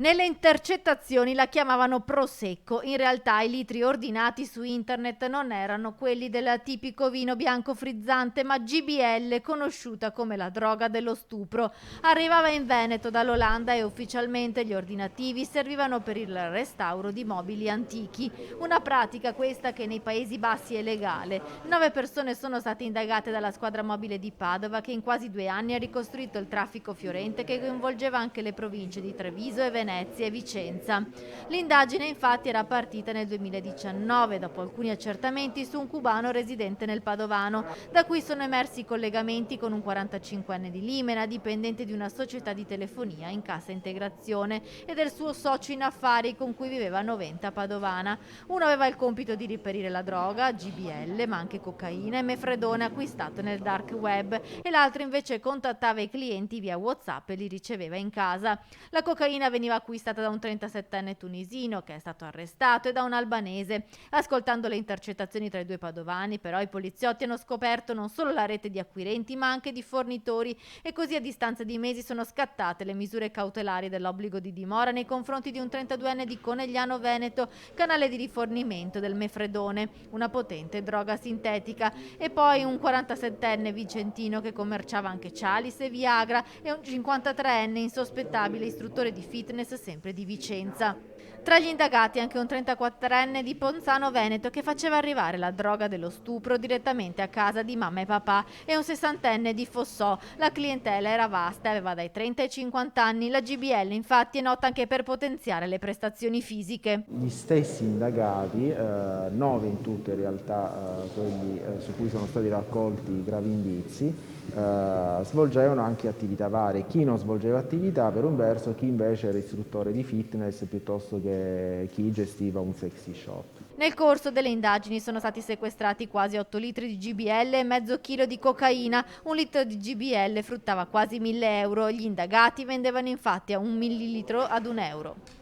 Nelle intercettazioni la chiamavano Prosecco, in realtà i litri ordinati su internet non erano quelli del tipico vino bianco frizzante, ma GBL, conosciuta come la droga dello stupro. Arrivava in Veneto dall'Olanda e ufficialmente gli ordinativi servivano per il restauro di mobili antichi, una pratica questa che nei Paesi Bassi è legale. 9 persone sono state indagate dalla squadra mobile di Padova che in quasi 2 anni ha ricostruito il traffico fiorente che coinvolgeva anche le province di Treviso e Venezia e Vicenza. L'indagine infatti era partita nel 2019 dopo alcuni accertamenti su un cubano residente nel Padovano, da cui sono emersi collegamenti con un 45enne di Limena, dipendente di una società di telefonia in cassa integrazione, e del suo socio in affari con cui viveva a Noventa Padovana. Uno aveva il compito di reperire la droga, GBL, ma anche cocaina e mefredone acquistato nel dark web, e l'altro invece contattava i clienti via WhatsApp e li riceveva in casa. La cocaina veniva acquistata da un 37enne tunisino che è stato arrestato e da un albanese. Ascoltando le intercettazioni tra i due padovani, però, i poliziotti hanno scoperto non solo la rete di acquirenti ma anche di fornitori, e così a distanza di mesi sono scattate le misure cautelari dell'obbligo di dimora nei confronti di un 32enne di Conegliano Veneto, canale di rifornimento del mefredone, una potente droga sintetica, e poi un 47enne vicentino che commerciava anche Cialis e Viagra, e un 53enne insospettabile istruttore di fitness sempre di Vicenza. Tra gli indagati anche un 34enne di Ponzano Veneto che faceva arrivare la droga dello stupro direttamente a casa di mamma e papà, e un 60enne di Fossò. La clientela era vasta e aveva dai 30 ai 50 anni. La GBL infatti è nota anche per potenziare le prestazioni fisiche. Gli stessi indagati, 9 in tutto in realtà, quelli su cui sono stati raccolti gravi indizi, svolgevano anche attività varie. Chi non svolgeva attività per un verso, chi invece era istruttore di fitness piuttosto che chi gestiva un sexy shop. Nel corso delle indagini sono stati sequestrati quasi 8 litri di GBL e mezzo chilo di cocaina. Un litro di GBL fruttava quasi 1.000 euro. Gli indagati vendevano infatti a un millilitro ad €1.